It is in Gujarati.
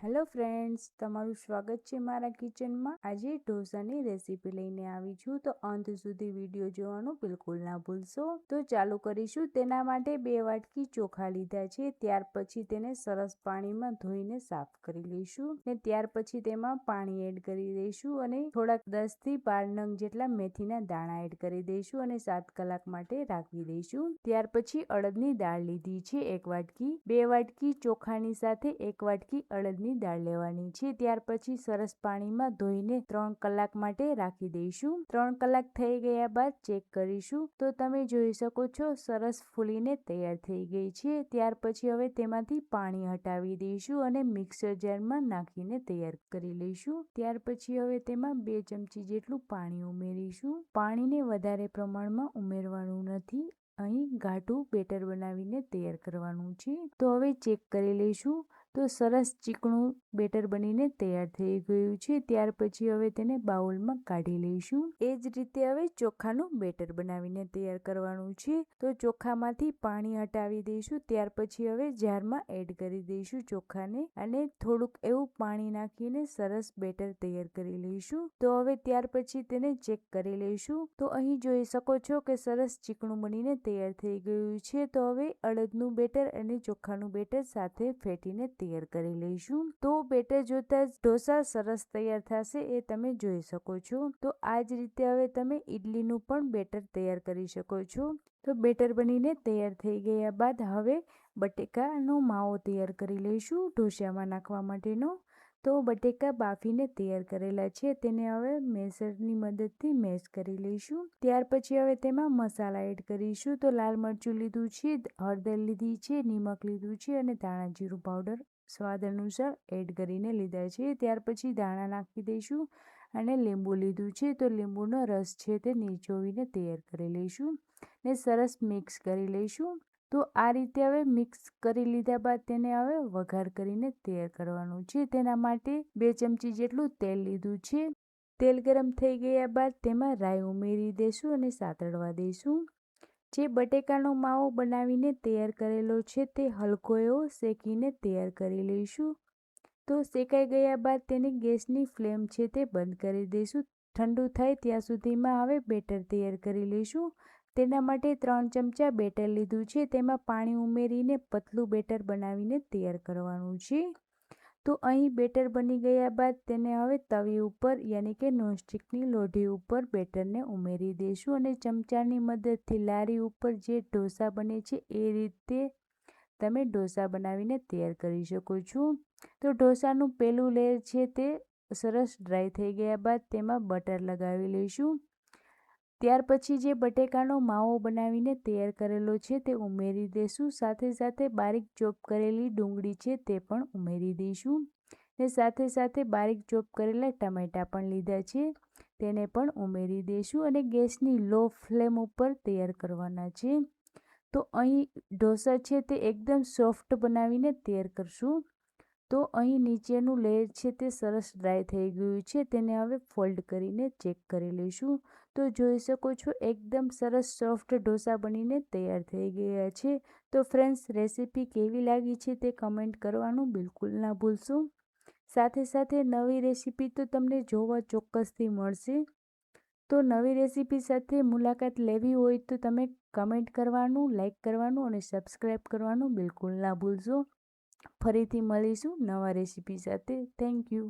હેલો ફ્રેન્ડ્સ, તમારું સ્વાગત છે મારા કિચનમાં। આજે ઢોસાની રેસીપી લઈને આવી છું, તો અંત સુધી વિડીયો જોવાનું બિલકુલ ના ભૂલશો। તો ચાલુ કરીશું। તેના માટે 2 વાટકી ચોખા લીધા છે। ત્યાર પછી તેને સરસ પાણીમાં ધોઈને સાફ કરી લઈશું ને ત્યાર પછી તેમાં પાણી એડ કરી દઈશું અને થોડાક 10 થી 12 નંગ જેટલા મેથીના દાણા એડ કરી દઈશું અને 7 કલાક માટે રાખી દઈશું। ત્યાર પછી અડદની દાળ લીધી છે 1 વાટકી। 2 વાટકી ચોખાની સાથે 1 વાટકી અડદની દાળ લેવાની છે। ત્યાર પછી સરસ પાણીમાં ધોઈને 3 કલાક માટે રાખી દઈશું। 3 કલાક થઈ ગયા બાદ ચેક કરીશું તો તમે જોઈ શકો છો સરસ ફૂલીને તૈયાર થઈ ગઈ છે। ત્યાર પછી હવે તેમાંથી પાણી હટાવી દઈશું અને મિક્સર જારમાં નાખીને તૈયાર કરી લઈશું। ત્યાર પછી હવે તેમાં 2 ચમચી જેટલું પાણી ઉમેરીશું। પાણીને વધારે પ્રમાણમાં ઉમેરવાનું નથી, અહીં ઘાટું બેટર બનાવીને તૈયાર કરવાનું છે। તો હવે ચેક કરી લઈશું તો સરસ ચીકણું બેટર બનીને તૈયાર થઈ ગયું છે। ત્યાર પછી હવે તેને બાઉલમાં કાઢી લઈશું। એ જ રીતે હવે ચોખાનું બેટર બનાવીને તૈયાર કરવાનું છે। તો ચોખામાંથી પાણી હટાવી દઈશું। ત્યાર પછી હવે જારમાં એડ કરી દઈશું ચોખાને અને થોડુંક એવું પાણી નાખીને સરસ બેટર તૈયાર કરી લઈશું। તો હવે ત્યાર પછી તેને ચેક કરી લઈશું તો અહીં જોઈ શકો છો કે સરસ ચીકણું બનીને તૈયાર થઈ ગયું છે। તો હવે અડદનું બેટર અને ચોખાનું બેટર સાથે ફેટીને તૈયાર કરી લઈશું। તો બેટર જોતા જ ઢોસા સરસ તૈયાર થશે એ તમે જોઈ શકો છો। તો આ જ રીતે હવે તમે ઈડલીનું પણ બેટર તૈયાર કરી શકો છો। તો બેટર બનીને તૈયાર થઈ ગયા બાદ હવે બટેકાનો માવો તૈયાર કરી લઈશું ઢોસામાં નાખવા માટેનો। તો બટેકા બાફીને તૈયાર કરેલા છે, તેને હવે મેસરની મદદથી મેશ કરી લઈશું। ત્યાર પછી હવે તેમાં મસાલા એડ કરીશું। તો લાલ મરચું લીધું છે, હળદર લીધી છે, નિમક લીધું છે અને ધાણા જીરું પાવડર સ્વાદ અનુસાર એડ કરીને લીધા છે। ત્યાર પછી ધાણા નાખી દઈશું અને લીંબુ લીધું છે, તો લીંબુનો રસ છે તે નીચોવીને તૈયાર કરી લઈશું ને સરસ મિક્સ કરી લઈશું। તો આ રીતે હવે મિક્સ કરી લીધા બાદ તેને હવે વઘાર કરીને તૈયાર કરવાનું છે। તેના માટે 2 ચમચી જેટલું તેલ લીધું છે। તેલ ગરમ થઈ ગયા બાદ તેમાં રાઈ ઉમેરી દઈશું અને સાતળવા દઈશું। જે બટેકાનો માવો બનાવીને તૈયાર કરેલો છે તે હલકો એવો શેકીને તૈયાર કરી લઈશું। તો શેકાઈ ગયા બાદ તેની ગેસની ફ્લેમ છે તે બંધ કરી દઈશું। ઠંડુ થાય ત્યાં સુધીમાં હવે બેટર તૈયાર કરી લઈશું। તેના માટે 3 ચમચા બેટર લીધું છે, તેમાં પાણી ઉમેરીને પતલું બેટર બનાવીને તૈયાર કરવાનું છે। તો અહીં બેટર બની ગયા બાદ તેને હવે તવી ઉપર યાની કે નોનસ્ટિકની લોઢી ઉપર બેટરને ઉમેરી દઈશું અને ચમચાની મદદથી લારી ઉપર જે ઢોસા બને છે એ રીતે તમે ઢોસા બનાવીને તૈયાર કરી શકો છો। તો ઢોસાનું પહેલું લેયર છે તે સરસ ડ્રાય થઈ ગયા બાદ તેમાં બટર લગાવી લઈશું। ત્યાર પછી જે બટેકાનો માવો બનાવીને તૈયાર કરેલો છે તે ઉમેરી દઈશું। સાથે સાથે બારીક ચોપ કરેલી ડુંગળી છે તે પણ ઉમેરી દઈશું ને સાથે સાથે બારીક ચોપ કરેલા ટમેટા પણ લીધા છે, તેને પણ ઉમેરી દઈશું અને ગેસની લો ફ્લેમ ઉપર તૈયાર કરવાના છે। તો અહીં ઢોસા છે તે એકદમ સોફ્ટ બનાવીને તૈયાર કરશું। તો અહીં નીચેનું લેયર છે તે સરસ ડ્રાય થઈ ગયું છે, તેને હવે ફોલ્ડ કરીને ચેક કરી લઈશું। તો જોઈ શકો છો એકદમ સરસ સોફ્ટ ઢોસા બનીને તૈયાર થઈ ગયા છે। તો ફ્રેન્ડ્સ, રેસીપી કેવી લાગી છે તે કમેન્ટ કરવાનું બિલકુલ ના ભૂલશો। સાથે સાથે નવી રેસીપી તો તમને જોવા ચોક્કસથી મળશે। તો નવી રેસીપી સાથે મુલાકાત લેવી હોય તો તમે કમેન્ટ કરવાનું, લાઈક કરવાનું અને સબસ્ક્રાઈબ કરવાનું બિલકુલ ના ભૂલશો। ફરીથી મળીશું નવા રેસીપી સાથે। Thank you.